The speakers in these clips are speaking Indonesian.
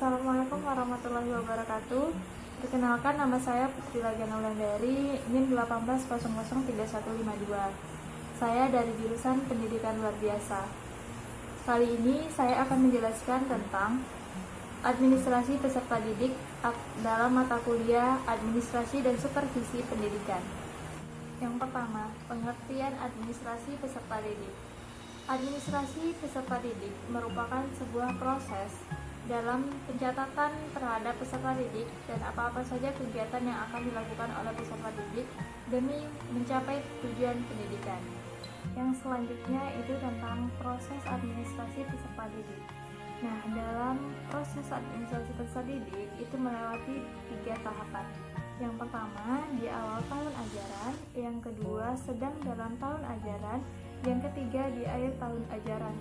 Assalamualaikum warahmatullahi wabarakatuh. Perkenalkan, nama saya Putri Lagiana Wulandari, NIM 18003152. Saya dari jurusan Pendidikan Luar Biasa. Kali ini saya akan menjelaskan tentang administrasi peserta didik dalam mata kuliah Administrasi dan Supervisi Pendidikan. Yang pertama, pengertian administrasi peserta didik. Administrasi peserta didik merupakan sebuah proses dalam pencatatan terhadap peserta didik dan apa-apa saja kegiatan yang akan dilakukan oleh peserta didik demi mencapai tujuan pendidikan. Yang selanjutnya itu tentang proses administrasi peserta didik. Nah, dalam proses administrasi peserta didik itu melewati 3 tahapan. Yang pertama, di awal tahun ajaran, yang kedua, sedang dalam tahun ajaran, yang ketiga, di akhir tahun ajaran.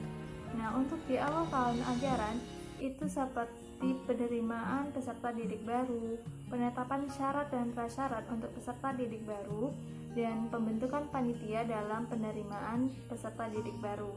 Nah, untuk di awal tahun ajaran itu seperti penerimaan peserta didik baru, penetapan syarat dan prasyarat untuk peserta didik baru, dan pembentukan panitia dalam penerimaan peserta didik baru.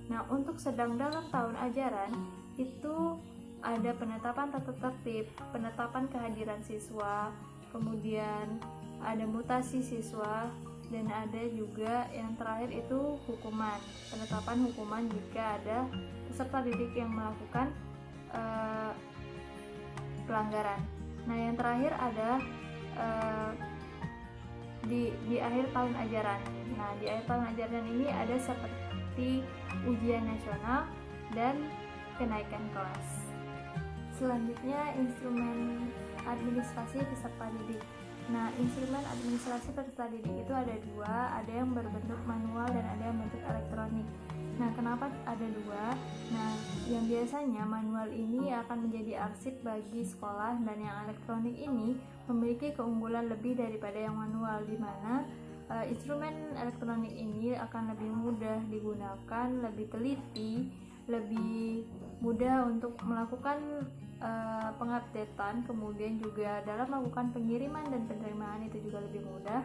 Nah, untuk sedang dalam tahun ajaran itu ada penetapan tata tertib, penetapan kehadiran siswa, kemudian ada mutasi siswa, dan ada juga yang terakhir itu hukuman, penetapan hukuman jika ada peserta didik yang melakukan pelanggaran. Nah, yang terakhir ada di akhir tahun ajaran. Nah, di akhir tahun ajaran ini ada seperti ujian nasional dan kenaikan kelas. Selanjutnya, instrumen administrasi peserta didik. Nah, instrumen administrasi peserta didik itu ada 2, ada yang berbentuk manual dan ada yang bentuk elektronik. Nah, kenapa ada 2? Nah, yang biasanya manual ini akan menjadi arsip bagi sekolah, dan yang elektronik ini memiliki keunggulan lebih daripada yang manual, di mana instrumen elektronik ini akan lebih mudah digunakan, lebih teliti, lebih mudah untuk melakukan pengupdatean, kemudian juga dalam melakukan pengiriman dan penerimaan itu juga lebih mudah,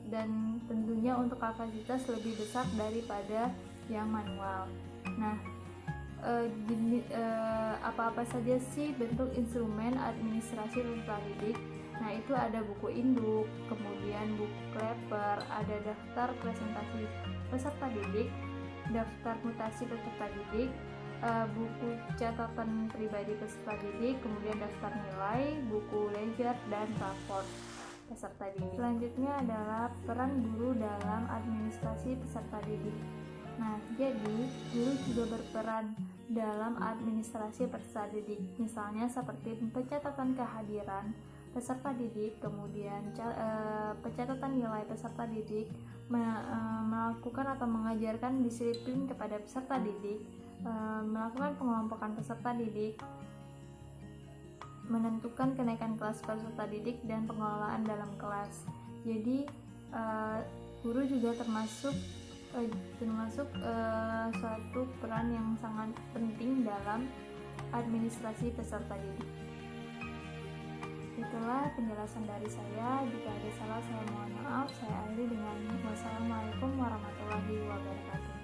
dan tentunya untuk kapasitas lebih besar daripada yang manual. Nah, apa-apa saja sih bentuk instrumen administrasi peserta didik? Nah, itu ada buku induk, kemudian buku kleper, ada daftar presentasi peserta didik, daftar mutasi peserta didik, buku catatan pribadi peserta didik, kemudian daftar nilai, buku ledger, dan raport peserta didik. Selanjutnya adalah peran guru dalam administrasi peserta didik. Nah, jadi guru juga berperan dalam administrasi peserta didik, misalnya seperti pencatatan kehadiran peserta didik, kemudian pencatatan nilai peserta didik, melakukan atau mengajarkan disiplin kepada peserta didik, melakukan pengkelompokan peserta didik, menentukan kenaikan kelas peserta didik, dan pengelolaan dalam kelas. Jadi guru juga termasuk suatu peran yang sangat penting dalam administrasi peserta didik. Itulah penjelasan dari saya. Jika ada salah, saya mohon maaf. Saya akhiri dengan wassalamualaikum warahmatullahi wabarakatuh.